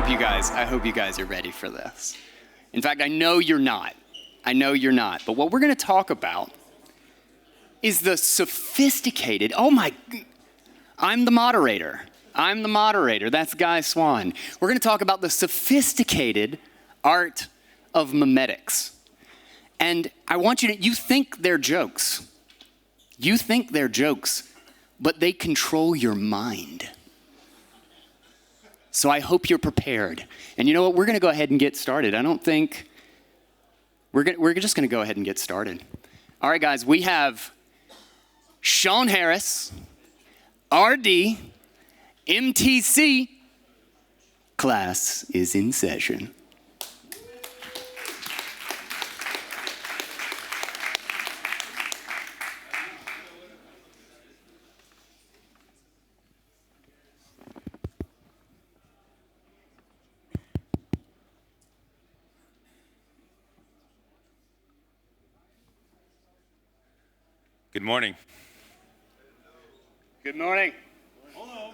hope you guys are ready for this. In fact, I know you're not. But what we're going to talk about is the sophisticated, I'm the moderator. That's Guy Swan. We're going to talk about the sophisticated art of memetics. And I want you think they're jokes. But they control your mind. So I hope you're prepared. And you know what? We're going to go ahead and get started. We're just going to go ahead and get started. All right, guys, we have Sean Harris, RD, MTC. Class is in session. Good morning. Good morning. Hello.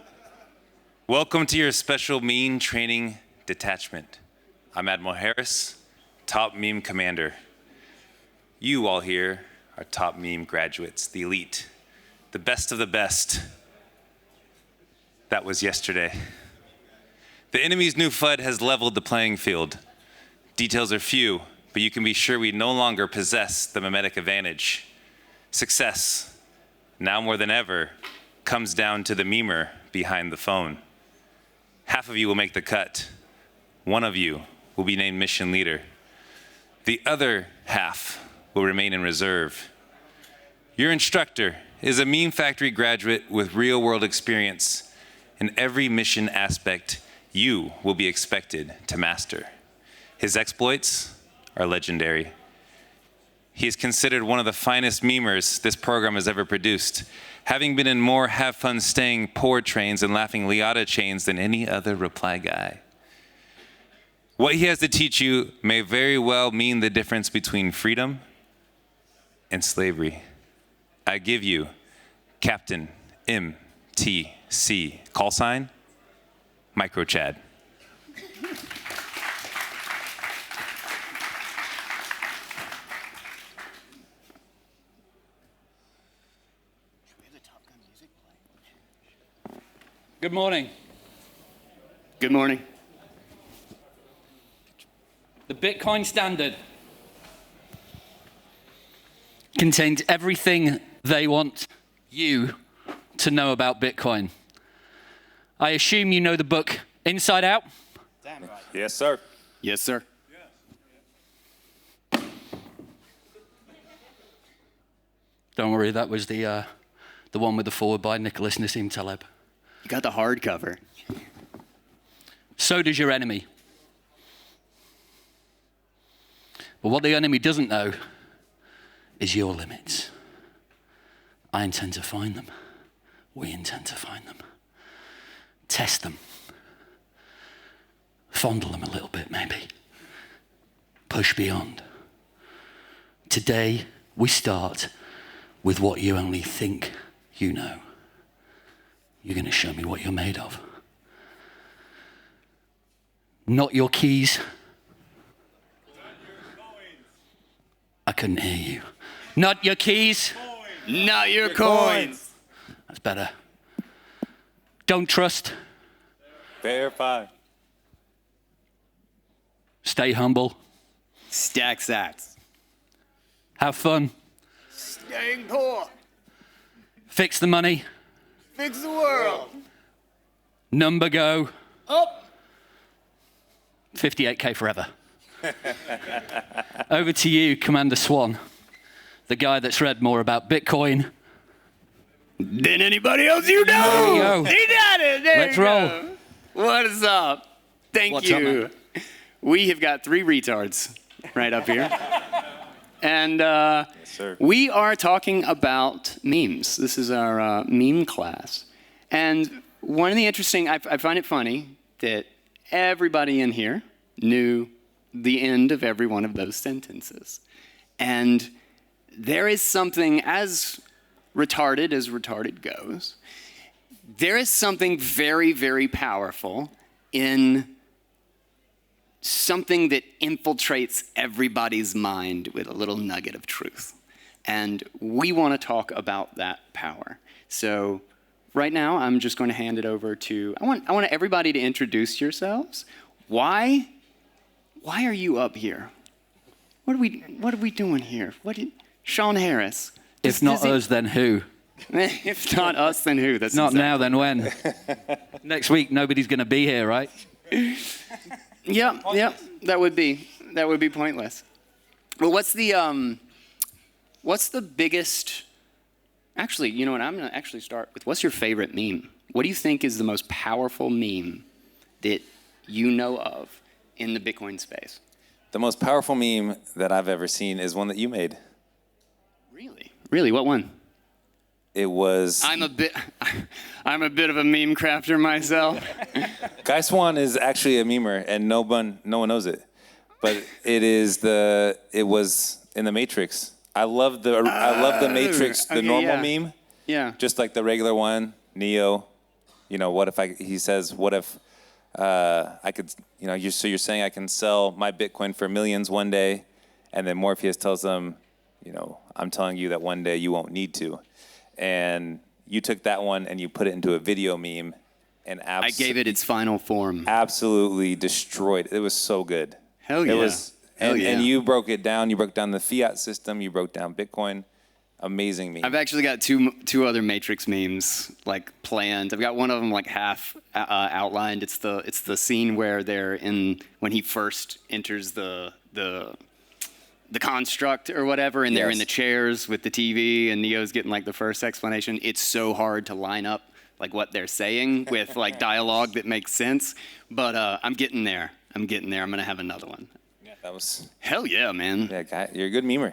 Welcome to your special meme training detachment. I'm Admiral Harris, top meme commander. You all here are top meme graduates, the elite, the best of the best. That was yesterday. The enemy's new FUD has leveled the playing field. Details are few, but you can be sure we no longer possess the memetic advantage. Success, now more than ever, comes down to the memer behind the phone. Half of you will make the cut. One of you will be named mission leader. The other half will remain in reserve. Your instructor is a Meme Factory graduate with real-world experience in every mission aspect you will be expected to master. His exploits are legendary. He is considered one of the finest memers this program has ever produced, having been in more have fun staying poor trains and laughing Liata chains than any other reply guy. What he has to teach you may very well mean the difference between freedom and slavery. I give you Captain MTC, call sign, Micro Chad. Good morning. Good morning. The Bitcoin Standard contains everything they want you to know about Bitcoin. I assume you know the book inside out? Damn right. Yes, sir. Yes, sir. Don't worry, that was the one with the forward by Nicholas Nassim Taleb. You got the hardcover. So does your enemy. But what the enemy doesn't know is your limits. I intend to find them. We intend to find them. Test them. Fondle them a little bit, maybe. Push beyond. Today, we start with what you only think you know. You're going to show me what you're made of. Not your keys. I couldn't hear you. Not your keys. Not your coins. That's better. Don't trust. Verify. Stay humble. Stack sats. Have fun. Staying poor. Fix the money. Fix the world. Number go. Up. 58K forever. Over to you, Commander Swan, the guy that's read more about Bitcoin than anybody else you know. There you go. He got it. There Let's you roll. Go. What is up? Thank What's you. up, man? We have got 3 retards right up here. And Yes, sir. we are talking about memes. This is our meme class. And one of the interesting, I find it funny that everybody in here knew the end of every one of those sentences. And there is something as retarded goes, there is something very, very powerful in something that infiltrates everybody's mind with a little nugget of truth. And we want to talk about that power. So right now, I'm just going to hand it over to, I want everybody to introduce yourselves. Why are you up here? What are we doing here? Sean Harris. If not us, then who? If not us, then who? That's Not now, then when? Next week, nobody's going to be here, right? Yeah, that would be pointless. Well, what's the biggest? Actually, you know what? I'm gonna actually start with what's your favorite meme? What do you think is the most powerful meme that you know of in the Bitcoin space? The most powerful meme that I've ever seen is one that you made. Really, what one? It was. I'm a bit of a meme crafter myself. Guy Swan is actually a memer, and no one knows it. But it was in the Matrix. I love the Matrix, the normal meme. Yeah. Just like the regular one, Neo. You know, he says, what if I could, so you're saying I can sell my Bitcoin for millions one day, and then Morpheus tells them, I'm telling you that one day you won't need to. And you took that one and you put it into a video meme, and I gave it its final form. Absolutely destroyed. It was so good. Hell yeah. It was, and you broke it down. You broke down the fiat system. You broke down Bitcoin. Amazing meme. I've actually got two other Matrix memes planned. I've got one of them half outlined. It's the scene where when he first enters the construct or whatever, and they're in the chairs with the TV, and Neo's getting the first explanation. It's so hard to line up what they're saying with dialogue that makes sense. But I'm getting there. I'm gonna have another one. Yeah, that was. Hell yeah, man. Yeah, guy, you're a good memer.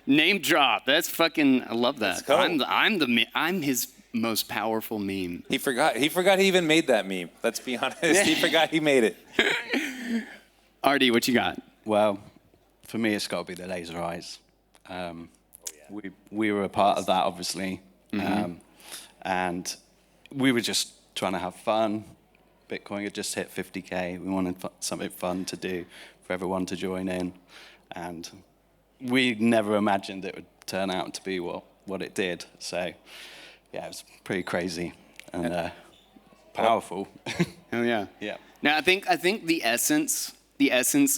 Name drop. That's fucking. I love that. Let's go. I'm his most powerful meme. He forgot he even made that meme. Let's be honest. He forgot he made it. RD, what you got? Well, for me, it's got to be the laser eyes. We were a part of that, obviously, and we were just trying to have fun. Bitcoin had just hit 50K. We wanted something fun to do for everyone to join in, and we never imagined it would turn out to be what it did. So, yeah, it was pretty crazy and powerful. Oh yeah. Yeah. Now I think the essence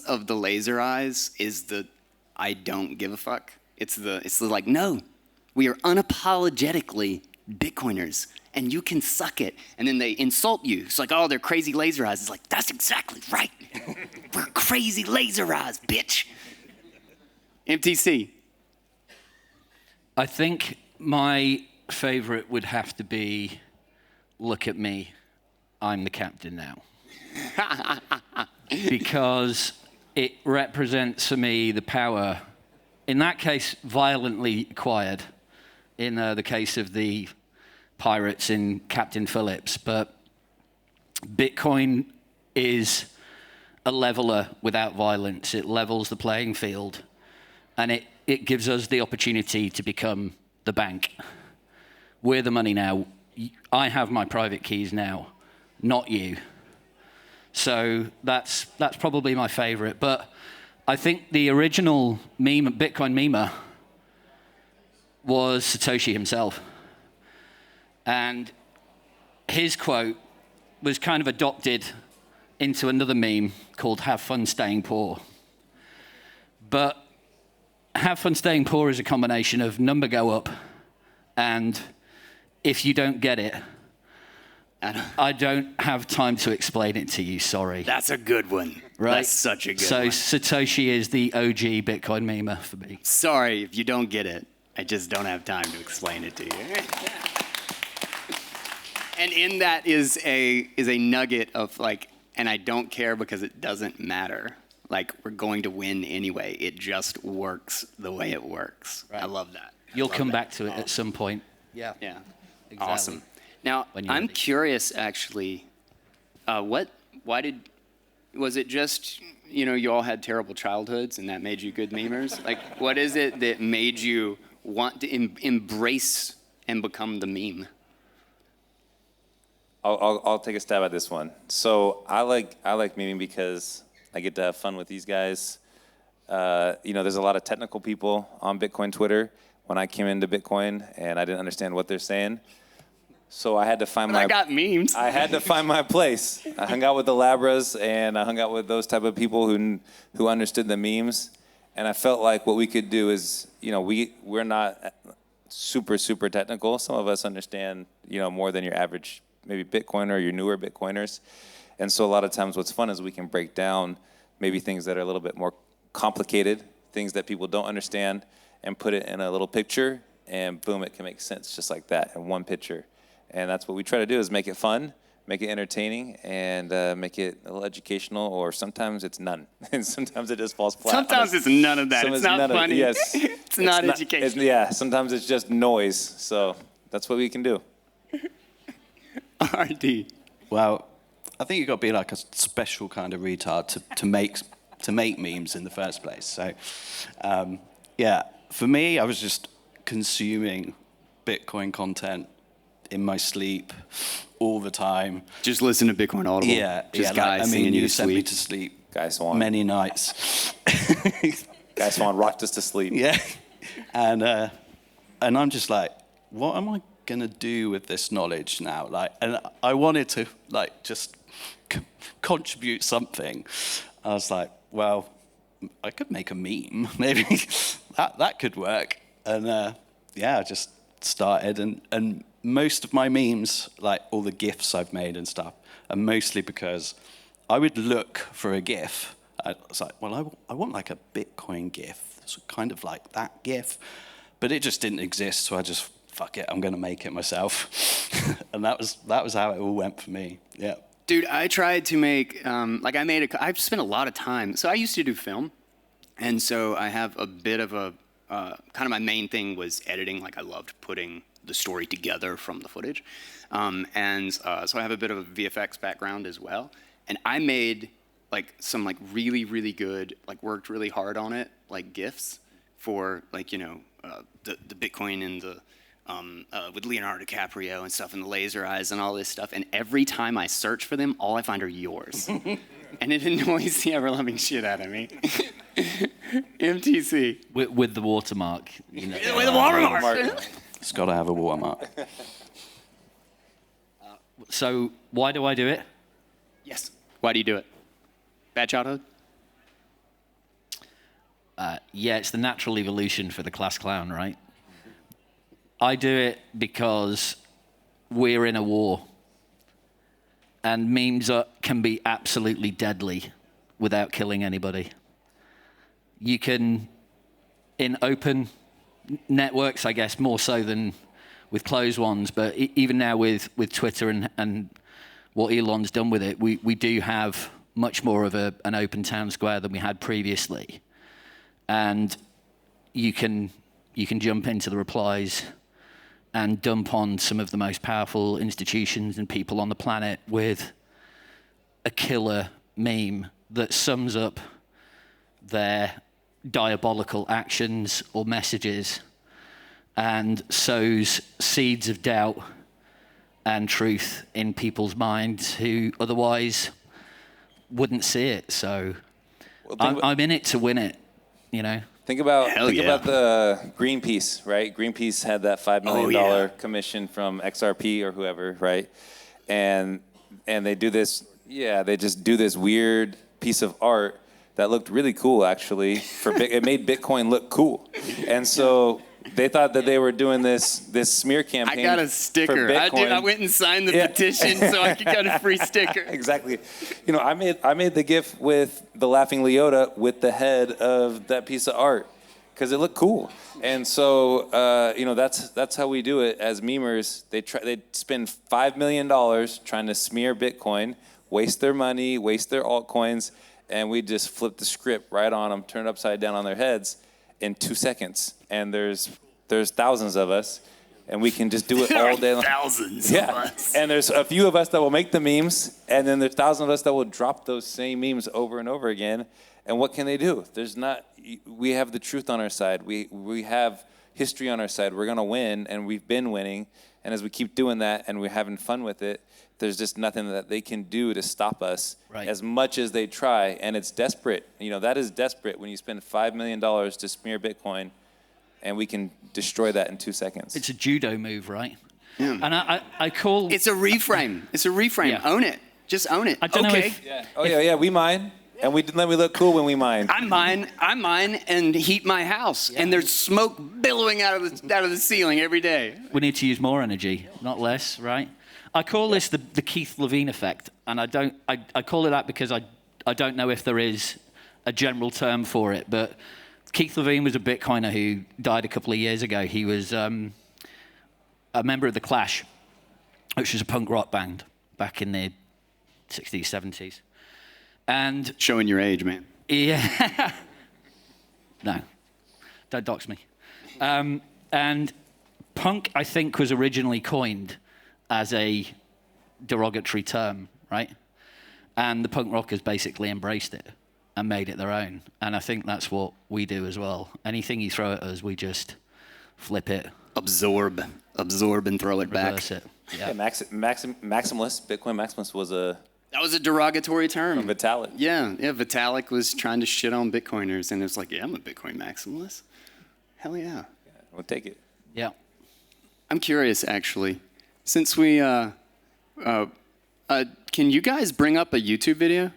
of the laser eyes is the I don't give a fuck. It's the no, we are unapologetically Bitcoiners and you can suck it. And then they insult you. It's they're crazy laser eyes. It's that's exactly right. We're crazy laser eyes, bitch. MTC. I think my favorite would have to be, look at me, I'm the captain now. Because it represents for me the power, in that case, violently acquired, in the case of the pirates in Captain Phillips. But Bitcoin is a leveler without violence. It levels the playing field. And it gives us the opportunity to become the bank. We're the money now. I have my private keys now, not you. So that's probably my favorite. But I think the original Bitcoin memer was Satoshi himself. And his quote was kind of adopted into another meme called "Have fun staying poor." But have fun staying poor is a combination of number go up and if you don't get it, I don't have time to explain it to you, sorry. That's a good one. Right? That's such a good So one. Satoshi is the OG Bitcoin memer for me. Sorry if you don't get it. I just don't have time to explain it to you. And in that is a nugget of and I don't care because it doesn't matter. We're going to win anyway. It just works the way it works. Right. I love that. You'll come back to it at some point. Yeah. Exactly. Awesome. Now, I'm curious, actually, was it just, you all had terrible childhoods and that made you good memers? What is it that made you want to embrace and become the meme? I'll take a stab at this one. So I like memeing because I get to have fun with these guys. There's a lot of technical people on Bitcoin Twitter. When I came into Bitcoin and I didn't understand what they're saying, so I had to find I got memes. I had to find my place. I hung out with the Labras and I hung out with those type of people who understood the memes. And I felt like what we could do is, we're not super technical. Some of us understand, more than your average maybe Bitcoiner or your newer Bitcoiners. And so a lot of times what's fun is we can break down maybe things that are a little bit more complicated, things that people don't understand, and put it in a little picture, and boom, it can make sense just like that in one picture. And that's what we try to do, is make it fun, make it entertaining, and make it a little educational, or sometimes it's none. And sometimes it just falls flat. Sometimes it's none of that. Some It's is not none of- funny. yes. It's not educational. Yeah, sometimes it's just noise. So that's what we can do. RD. Well, I think you've got to be like a special kind of retard to make memes in the first place. So, for me, I was just consuming Bitcoin content in my sleep all the time. Just listen to Bitcoin Audible. Just guys singing you you to sent me sleep. to sleep Guy Swan. many nights. Guy Swan rocked us to sleep. Yeah, and I'm just like, what am I gonna do with this knowledge now? Like, and I wanted to just contribute something. I was like, well, I could make a meme. Maybe that could work. And I just started. And most of my memes, like all the GIFs I've made and stuff, are mostly because I would look for a GIF. I was like, well, I want like a Bitcoin GIF. It's kind of like that GIF. But it just didn't exist, so I just, fuck it, I'm going to make it myself. And that was how it all went for me. Yeah. Dude, I tried to make, I've spent a lot of time. So I used to do film. And so I have a bit of a, kind of my main thing was editing. Like I loved putting the story together from the footage. So I have a bit of a VFX background as well. And I made some really, really good, worked really hard on it, GIFs for the Bitcoin and the, with Leonardo DiCaprio and stuff, and the laser eyes and all this stuff. And every time I search for them, all I find are yours. And it annoys the ever-loving shit out of me. MTC. With the watermark. With the watermark. It's got to have a watermark. So why do I do it? Yes. Why do you do it? Bad childhood? Yeah, it's the natural evolution for the class clown, right? I do it because we're in a war. And memes can be absolutely deadly without killing anybody. You can, in open networks, I guess, more so than with closed ones, but even now with Twitter and what Elon's done with it, we do have much more of an open town square than we had previously. And you can jump into the replies and dump on some of the most powerful institutions and people on the planet with a killer meme that sums up their diabolical actions or messages and sows seeds of doubt and truth in people's minds who otherwise wouldn't see it. So I'm in it to win it, you know? Think about the Greenpeace, right? Greenpeace had that $5 million commission from XRP or whoever, right? And they do this, they just do this weird piece of art that looked really cool, actually. It made Bitcoin look cool. And so they thought that they were doing this smear campaign. I got a sticker. I went and signed the petition so I could get a free sticker. Exactly. I made the GIF with the laughing Leota with the head of that piece of art because it looked cool. And so that's how we do it as memers. They spend $5 million trying to smear Bitcoin, waste their money, waste their altcoins, and we just flip the script right on them, turn it upside down on their heads in 2 seconds. And there's thousands of us, and we can just do it all day long. Thousands of us. And there's a few of us that will make the memes, and then there's thousands of us that will drop those same memes over and over again. And what can they do? We have the truth on our side. We have history on our side. We're gonna win, and we've been winning. And as we keep doing that, and we're having fun with it, there's just nothing that they can do to stop us. Right. As much as they try, and it's desperate. You know, that is desperate when you spend $5 million to smear Bitcoin, and we can destroy that in 2 seconds. It's a judo move, right? Yeah. And I call... It's a reframe. It's a reframe. Yeah. Own it. Just own it. I don't know okay. if- Yeah. Oh yeah, we mine, and we look cool when we mine. I mine and heat my house, and there's smoke billowing out of the ceiling every day. We need to use more energy, not less, right? I call this the Keith Levine effect, and I call it that because I don't know if there is a general term for it, but Keith Levine was a Bitcoiner who died a couple of years ago. He was a member of The Clash, which was a punk rock band back in the 60s, 70s. And Showing your age, man. yeah, no, don't dox me. And punk, I think, was originally coined as a derogatory term, right? And the punk rockers basically embraced it and made it their own. And I think that's what we do as well. Anything you throw at us, we just flip it, Absorb and throw it back. reverse it. Yeah, Maximalist, Bitcoin Maximalist was a That was a derogatory term. Vitalik. Yeah, Vitalik was trying to shit on Bitcoiners, and it was like, yeah, I'm a Bitcoin maximalist. Hell yeah. We'll take it. Yeah. I'm curious, actually, since we, can you guys bring up a YouTube video?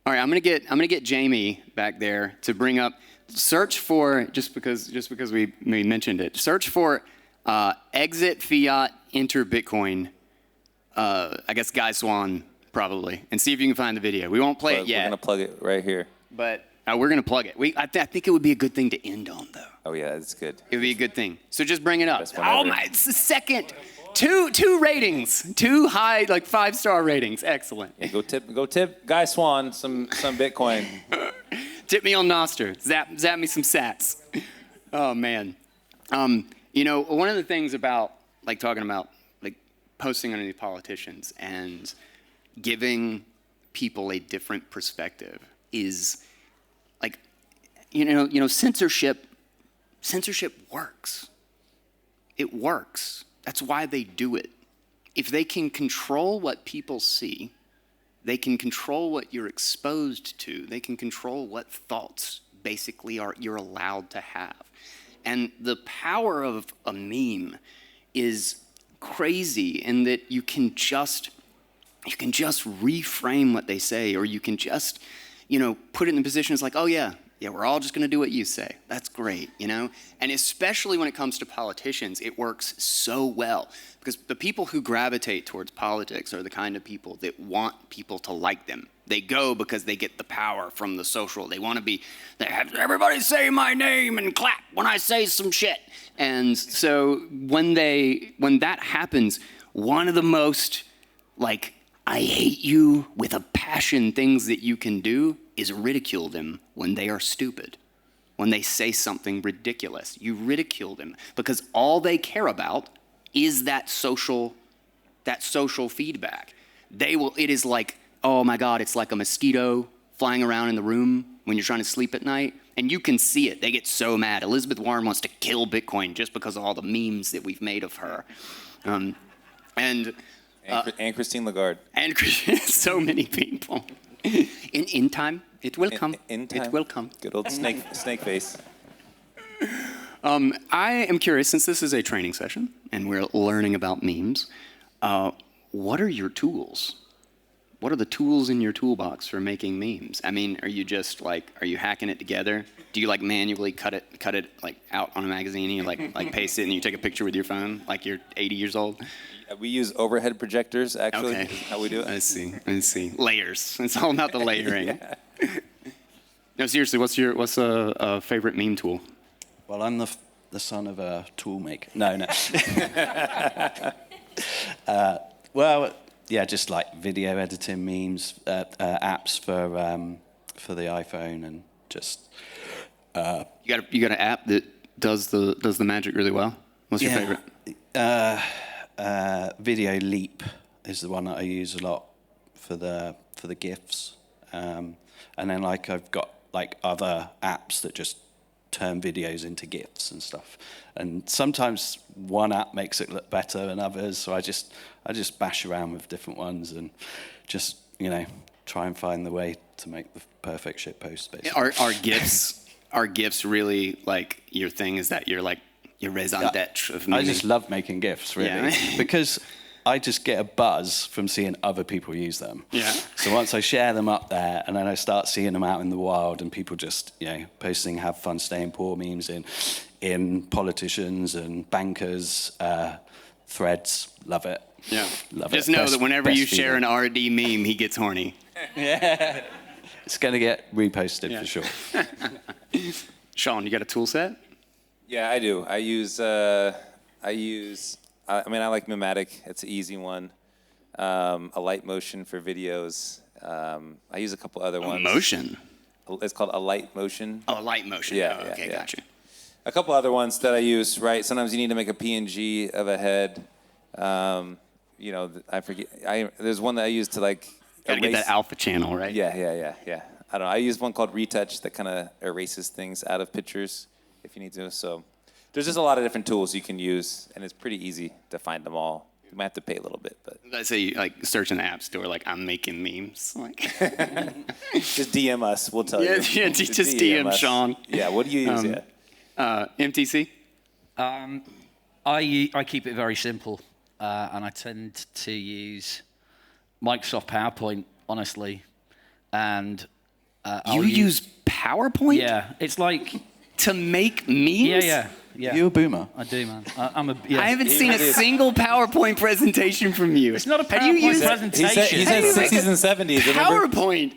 All right, I'm gonna get Jamie back there to bring up. Search for just because we mentioned it. Search for exit fiat, enter Bitcoin. I guess Guy Swan probably, and see if you can find the video. We won't play it We're yet, gonna plug it right here. but we're gonna plug it. I think it would be a good thing to end on, though. Oh yeah, it's good. It would be a good thing. So just bring it up. Best one Oh ever. my! It's the second. Two ratings. 2 high, like 5-star ratings. Excellent. Yeah, go tip Guy Swan some Bitcoin. Tip me on Nostr. Zap me some sats. Oh man. You know, one of the things about talking about posting on these politicians and giving people a different perspective is censorship works. It works. That's why they do it. If they can control what people see, they can control what you're exposed to. They can control what thoughts basically you're allowed to have. And the power of a meme is crazy in that you can just reframe what they say, or you can just, put it in the position it's like, oh yeah, we're all just going to do what you say. That's great, And especially when it comes to politicians, it works so well because the people who gravitate towards politics are the kind of people that want people to like them. They go because they get the power from the social. They want to they have everybody say my name and clap when I say some shit. And so when that happens, one of the most I hate you with a passion things that you can do is ridicule them when they are stupid. When they say something ridiculous, you ridicule them because all they care about is that social feedback. It is like, oh my God, it's like a mosquito flying around in the room when you're trying to sleep at night. And you can see it. They get so mad. Elizabeth Warren wants to kill Bitcoin just because of all the memes that we've made of her. And Christine Lagarde. And so many people. In time, it will come. In time. It will come. Good old snake face. I am curious, since this is a training session and we're learning about memes, what are your tools? What are the tools in your toolbox for making memes? I mean, are you just are you hacking it together? Do you manually cut it out on a magazine and you paste it and you take a picture with your phone like you're 80 years old? We use overhead projectors, actually, Okay. is how we do it. I see. Layers. It's all about the layering. Yeah. No, seriously, what's a favorite meme tool? Well, I'm the son of a tool maker. No. Well, yeah, just video editing memes, apps for the iPhone, and just. You got an app that does the magic really well. What's your favorite? Video Leap is the one that I use a lot for the GIFs, and then I've got other apps that just turn videos into GIFs and stuff. And sometimes one app makes it look better than others, so I just bash around with different ones and just, try and find the way to make the perfect shit post, basically. Are GIFs really like your thing? Is that your raison d'etre of I meaning? just love making GIFs, really, Yeah. because I just get a buzz from seeing other people use them. Yeah. So once I share them up there, and then I start seeing them out in the wild, and people just, posting "have fun staying poor" memes in politicians and bankers threads. Love it. Yeah. Love Just it. know Best- that whenever best you share feeling. an RD meme, he gets horny. It's going to get reposted for sure. Sean, you got a tool set? Yeah, I do. I like Mematic. It's an easy one. A Light Motion for videos. I use a couple other ones. Motion. It's called a Light Motion. Oh, light motion. Yeah, Oh, yeah, okay, yeah. gotcha. A couple other ones that I use, right? Sometimes you need to make a PNG of a head. I forget. There's one that I use to like Gotta get that alpha channel, right? Yeah. I don't know. I use one called Retouch that kind of erases things out of pictures if you need to. So there's just a lot of different tools you can use, and it's pretty easy to find them all. You might have to pay a little bit, but Let's say you search in the app store, I'm making memes. just DM us. We'll tell Yeah, you. yeah, just DM us. Sean. Yeah. What do you use? MTC? I keep it very simple, and I tend to use Microsoft PowerPoint, honestly, and You use PowerPoint? Yeah, it's like To make memes? yeah. You a boomer? I do, man. I'm a. Yeah. I haven't seen a single PowerPoint presentation from you. It's not a Have you PowerPoint used presentation. He said Hey, 60s and 70s. Remember? PowerPoint.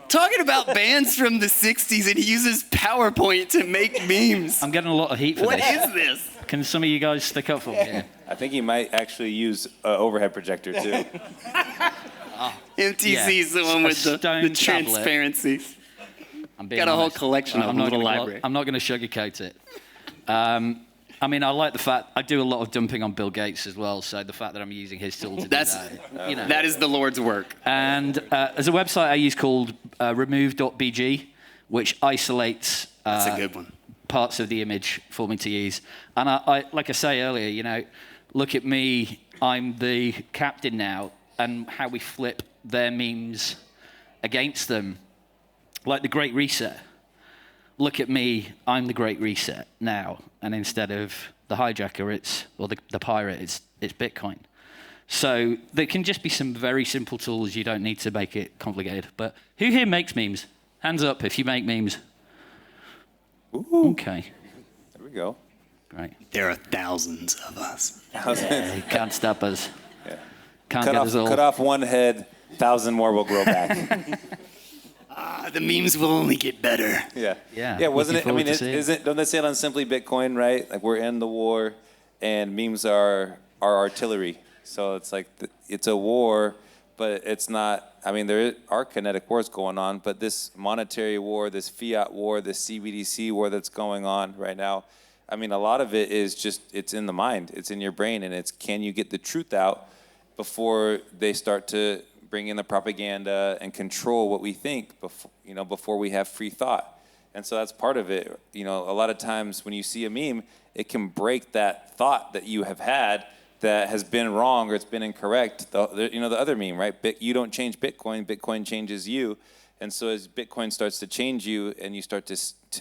Talking about bands from the 60s and he uses PowerPoint to make memes. I'm getting a lot of heat for What this. is this? Can some of you guys stick up for me? I think he might actually use an overhead projector too. MTC's the one A with the stone tablet. transparencies. I'm being Got a whole honest. collection of I'm them, not little gonna- library. I'm not going to sugarcoat it. I like the fact I do a lot of dumping on Bill Gates as well. So the fact that I'm using his tool to do That's that, that is the Lord's work. And there's a website I use called remove.bg, which isolates That's a good one. parts of the image for me to use. And I like I say earlier, look at me, I'm the captain now, and how we flip their memes against them, like the Great Reset. Look at me, I'm the Great Reset now, and instead of the hijacker, or the pirate, it's Bitcoin. So there can just be some very simple tools. You don't need to make it complicated. But who here makes memes? Hands up if you make memes. Ooh, Okay, there we go. great. There are thousands of us. You can't stop us. Can't Cut get us all. cut off one head, 1,000 more will grow back. The memes will only get better. Yeah. Yeah, Yeah, wasn't it? looking I mean, forward to seeing it. don't they say it on Simply Bitcoin, right? Like we're in the war, and memes are artillery. So it's like it's a war, but it's not. I mean, there are kinetic wars going on, but this monetary war, this fiat war, this CBDC war that's going on right now. I mean, a lot of it is just it's in the mind, it's in your brain, and it's can you get the truth out before they start to bring in the propaganda and control what we think before we have free thought. And so that's part of it. A lot of times when you see a meme, it can break that thought that you have had that has been wrong or it's been incorrect. The other meme, right? You don't change Bitcoin, Bitcoin changes you. And so as Bitcoin starts to change you and you start to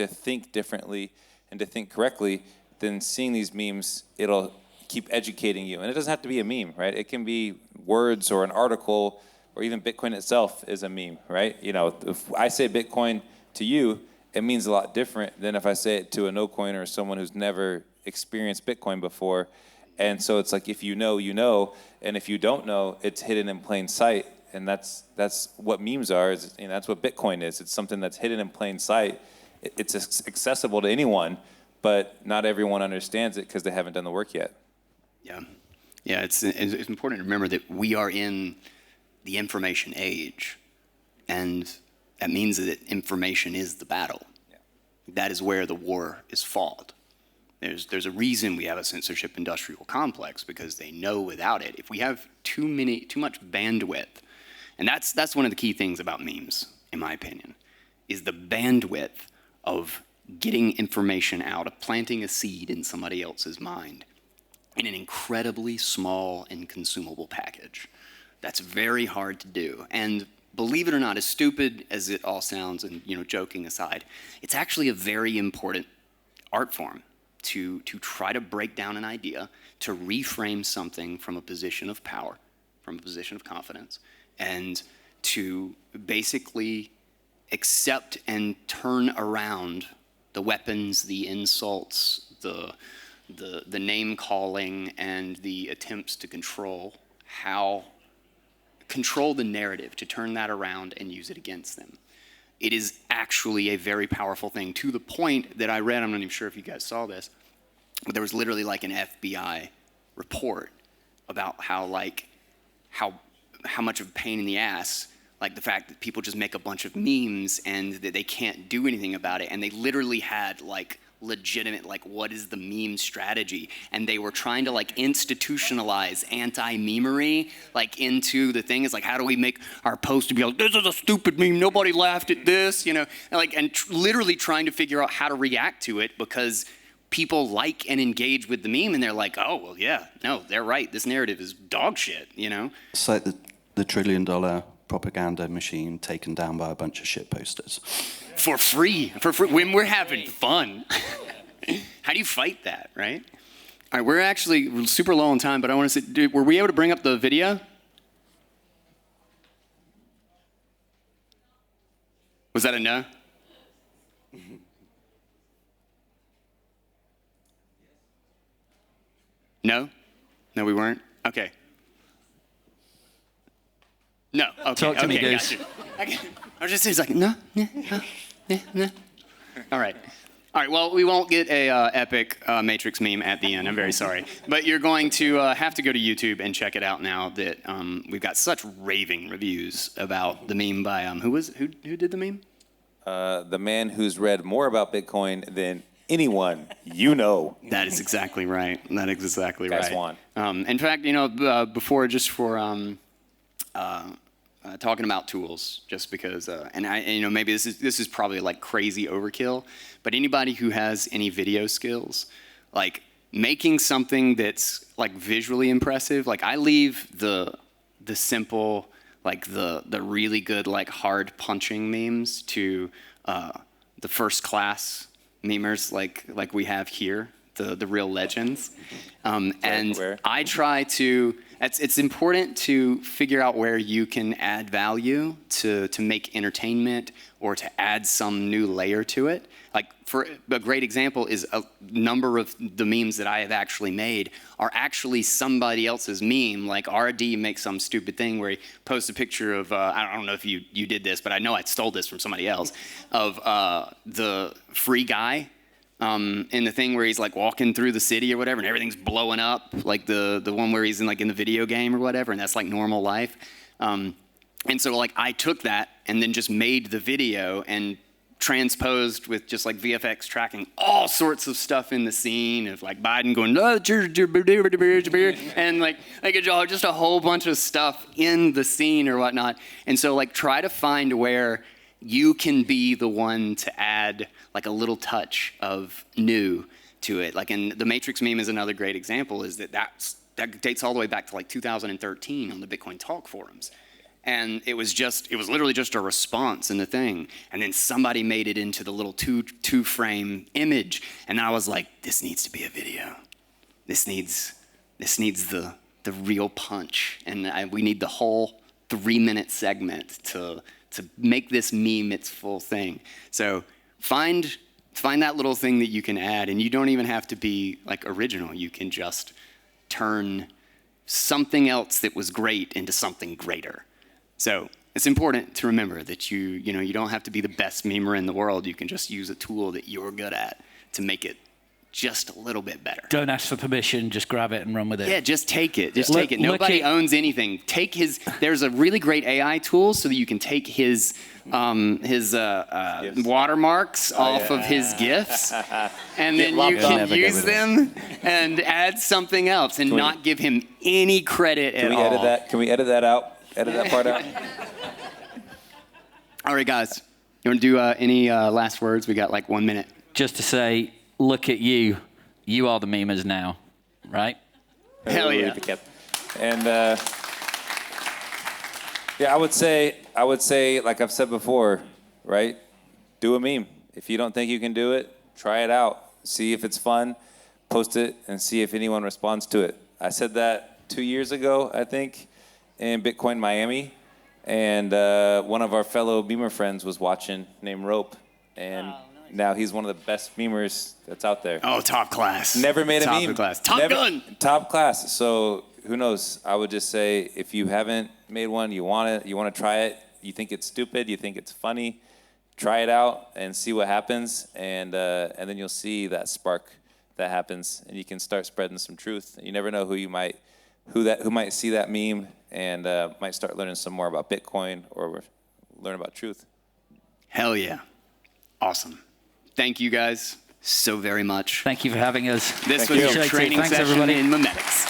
think differently and to think correctly, then seeing these memes, it'll keep educating you. And it doesn't have to be a meme, right? It can be words or an article, or even Bitcoin itself is a meme, right? If I say Bitcoin to you, it means a lot different than if I say it to a no-coiner or someone who's never experienced Bitcoin before. And so it's like if you know, you know, and if you don't know, it's hidden in plain sight. And that's what memes are. That's what Bitcoin is. It's something that's hidden in plain sight. It's accessible to anyone, but not everyone understands it because they haven't done the work yet. Yeah. It's important to remember that we are in the information age, and that means that information is the battle. Yeah. That is where the war is fought. There's a reason we have a censorship industrial complex, because they know without it, if we have too much bandwidth, and that's one of the key things about memes, in my opinion, is the bandwidth of getting information out, of planting a seed in somebody else's mind in an incredibly small and consumable package. That's very hard to do. And believe it or not, as stupid as it all sounds, and joking aside, it's actually a very important art form to try to break down an idea, to reframe something from a position of power, from a position of confidence, and to basically accept and turn around the weapons, the insults, the name calling, and the attempts to control the narrative, to turn that around and use it against them. It is actually a very powerful thing, to the point that I read, I'm not even sure if you guys saw this, but there was literally like an FBI report about how much of a pain in the ass, like the fact that people just make a bunch of memes and that they can't do anything about it. And they literally had like legitimate, like, what is the meme strategy? And they were trying to like institutionalize anti-memery like into the thing. It's like, how do we make our post to be like, this is a stupid meme, nobody laughed at this, and literally trying to figure out how to react to it, because people like and engage with the meme, and they're like, oh, well, yeah, no, they're right, this narrative is dog shit, It's like the $1 trillion propaganda machine taken down by a bunch of shit posters. For free, when we're having fun. How do you fight that, right? All right, we're actually super low on time, but I want to say, were we able to bring up the video? Was that a no? No? No, we weren't? Okay. No. Okay. Talk to me, okay, Goose. I was just saying, it's like, no. All right. All right, well, we won't get a epic Matrix meme at the end. I'm very sorry. But you're going to have to go to YouTube and check it out now that we've got such raving reviews about the meme by, who did the meme? The man who's read more about Bitcoin than anyone you know. That is exactly right. That is exactly Guy right. Swan. In fact, before, just for talking about tools, just because, and maybe this is probably like crazy overkill, but anybody who has any video skills, like making something that's like visually impressive, like I leave the simple, like the really good, like hard punching memes to the first class memers like we have here, the real legends. And where? I try to, it's important to figure out where you can add value to make entertainment or to add some new layer to it. Like, for a great example is a number of the memes that I have actually made are actually somebody else's meme. Like RD makes some stupid thing where he posts a picture of, I don't know if you did this, but I know I stole this from somebody else, of the Free Guy. In the thing where he's like walking through the city or whatever, and everything's blowing up, like the one where he's in the video game or whatever, and that's like normal life. And so like I took that and then just made the video and transposed with just like VFX tracking all sorts of stuff in the scene of like Biden going, and like just a whole bunch of stuff in the scene or whatnot. And so like try to find where you can be the one to add like a little touch of new to it. Like, and the Matrix meme is another great example, is that dates all the way back to like 2013 on the Bitcoin Talk forums. And it was literally just a response in the thing. And then somebody made it into the little two frame image. And I was like, this needs to be a video. This needs the real punch. And we need the whole 3-minute segment to make this meme its full thing. So find that little thing that you can add, and you don't even have to be like original. You can just turn something else that was great into something greater. So it's important to remember that you don't have to be the best memer in the world. You can just use a tool that you're good at to make it just a little bit better. Don't ask for permission, just grab it and run with it. Yeah, just take it. Take it. Nobody owns anything. There's a really great AI tool so that you can take his watermarks off of his GIFs, and then you can use them and add something else and not give him any credit at all. Edit that? Can we edit that out? Edit that part out? All right, guys. You want to do any last words? We got like 1 minute. just to say, look at you. You are the memers now, right? Hell yeah. And yeah, I would say, like I've said before, right? Do a meme. If you don't think you can do it, try it out. See if it's fun, post it, and see if anyone responds to it. I said that 2 years ago, I think, in Bitcoin Miami, and one of our fellow memer friends was watching, named Rope, and now he's one of the best memers that's out there. Oh, top class. Never made a top meme. Class. Top Gun. Top class. So who knows? I would just say, if you haven't made one, you want to try it. You think it's stupid, you think it's funny, try it out and see what happens, and then you'll see that spark that happens, and you can start spreading some truth. You never know who might see that meme and might start learning some more about Bitcoin or learn about truth. Hell yeah. Awesome. Thank you guys so very much. Thank you for having us. This was your Appreciate it. training Thanks, session everybody. in memetics.